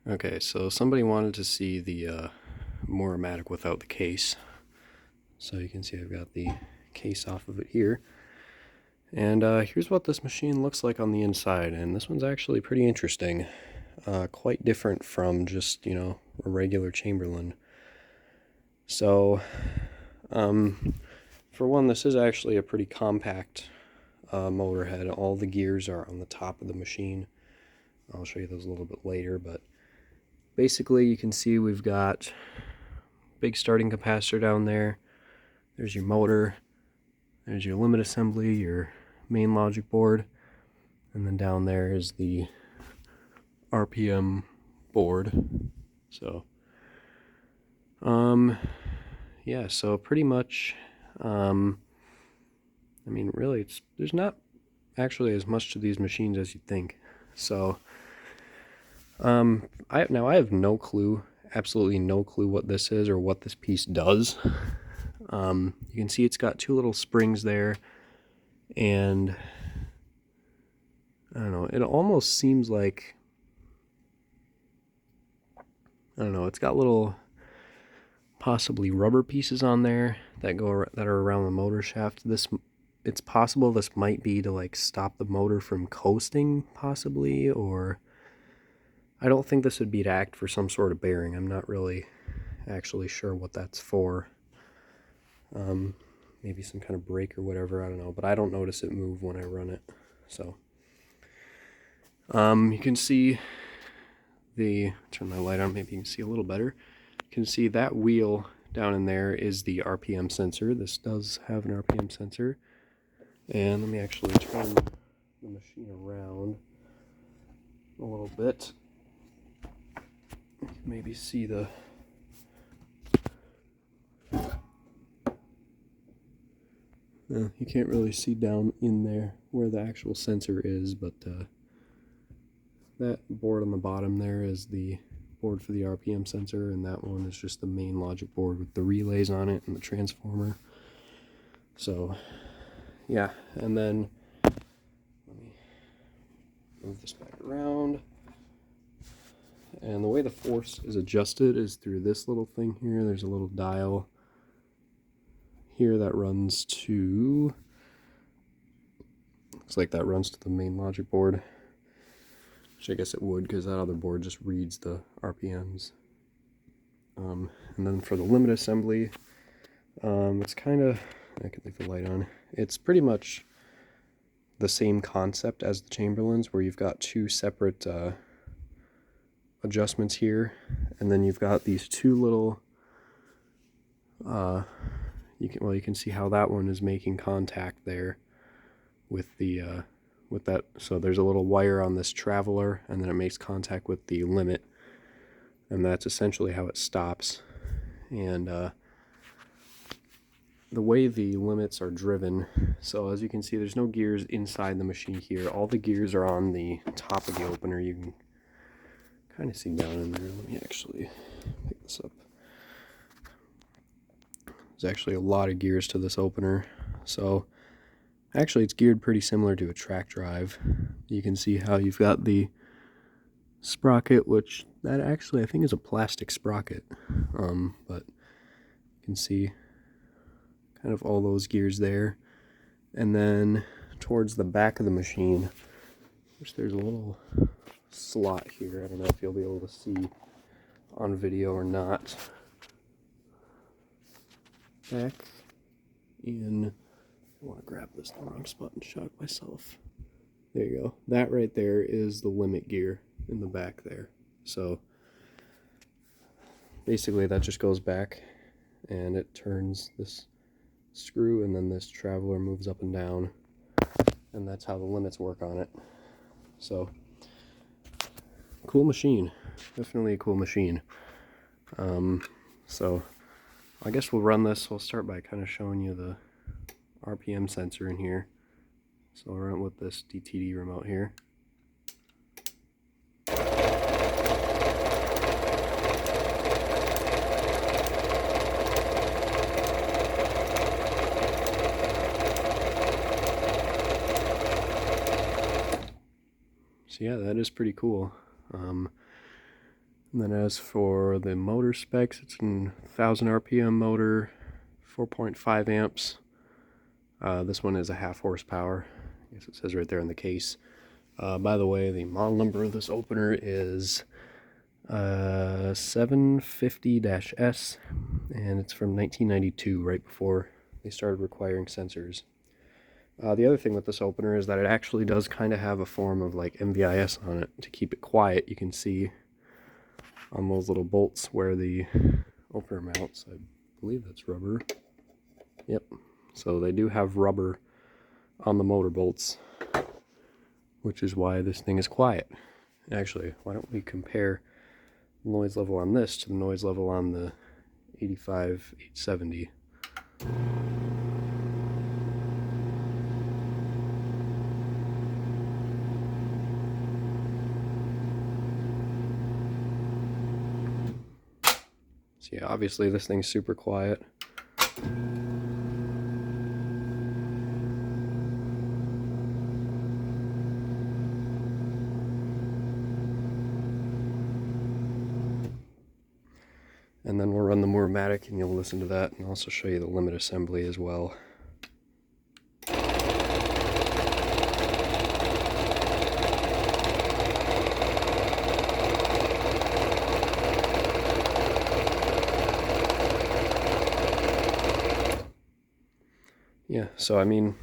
Okay, so somebody wanted to see the Moore-O-Matic without the case. So you can see I've got the case off of it here. And here's what this machine looks like on the inside, and this one's actually pretty interesting. Quite different from just, a regular Chamberlain. So, for one, this is actually a pretty compact motor head. All the gears are on the top of the machine. I'll show you those a little bit later, but basically you can see we've got big starting capacitor down there. There's your motor, there's your limit assembly, your main logic board, and then down there is the RPM board. So yeah, so pretty much really there's not actually as much to these machines as you'd think. So I have no clue, absolutely no clue what this is or what this piece does. You can see it's got two little springs there, and I don't know, it almost seems like, I don't know, it's got little possibly rubber pieces on there that are around the motor shaft. It's possible this might be to like stop the motor from coasting, possibly, or I don't think this would be to act for some sort of bearing. I'm not really actually sure what that's for. Maybe some kind of brake or whatever, I don't know, but I don't notice it move when I run it. So you can see turn my light on, maybe you can see a little better. You can see that wheel down in there is the RPM sensor. This does have an RPM sensor. And let me actually turn the machine around a little bit. You can maybe see you can't really see down in there where the actual sensor is, but that board on the bottom there is the board for the RPM sensor, and that one is just the main logic board with the relays on it and the transformer. So yeah, and then let me move this back around. And the way the force is adjusted is through this little thing here. There's a little dial here that runs to, looks like that runs to the main logic board, which I guess it would because that other board just reads the RPMs. And then for the limit assembly, it's kind of, I can leave the light on, it's pretty much the same concept as the Chamberlains, where you've got two separate adjustments here, and then you've got these two little you can see how that one is making contact there with that. So there's a little wire on this traveler, and then it makes contact with the limit, and that's essentially how it stops. And the way the limits are driven, so as you can see, there's no gears inside the machine here. All the gears are on the top of the opener. You can kind of see down in there. Let me actually pick this up. There's actually a lot of gears to this opener. So actually it's geared pretty similar to a track drive. You can see how you've got the sprocket, which that actually I think is a plastic sprocket. But you can see kind of all those gears there. And then towards the back of the machine, which there's a little slot here. I don't know if you'll be able to see on video or not. Back in, I want to grab this in the wrong spot and shock myself. There you go. That right there is the limit gear in the back there. So basically that just goes back and it turns this screw, and then this traveler moves up and down, and that's how the limits work on it. So cool machine, definitely a cool machine. So I guess we'll run this. We'll start by kind of showing you the RPM sensor in here. So I'll run it with this DTD remote here. So yeah, that is pretty cool. And then as for the motor specs, it's a 1000 RPM motor, 4.5 amps. This one is a half horsepower. I guess it says right there in the case. By the way, the model number of this opener is 750-S, and it's from 1992, right before they started requiring sensors. The other thing with this opener is that it actually does kind of have a form of like MVIS on it to keep it quiet. You can see on those little bolts where the opener mounts. I believe that's rubber. Yep. So they do have rubber on the motor bolts, which is why this thing is quiet. Actually, why don't we compare the noise level on this to the noise level on the 85-870. So yeah, obviously this thing's super quiet. And then we'll run the Moore-O-Matic and you'll listen to that, and also show you the limit assembly as well. Yeah, so I mean,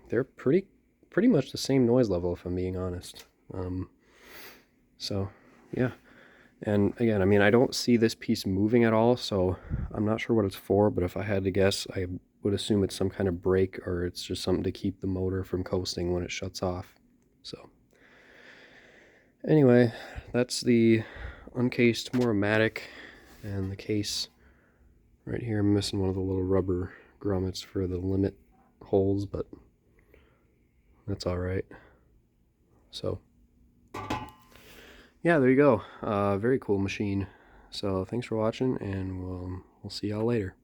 they're pretty much the same noise level if I'm being honest. So yeah, and again, I mean, I don't see this piece moving at all, so I'm not sure what it's for, but if I had to guess, I would assume it's some kind of brake, or it's just something to keep the motor from coasting when it shuts off. So anyway, that's the Uncased Moore-O-Matic, and the case right here, I'm missing one of the little rubber grommets for the limit holes, but that's all right. So yeah, there you go. Very cool machine. So thanks for watching, and we'll see y'all later.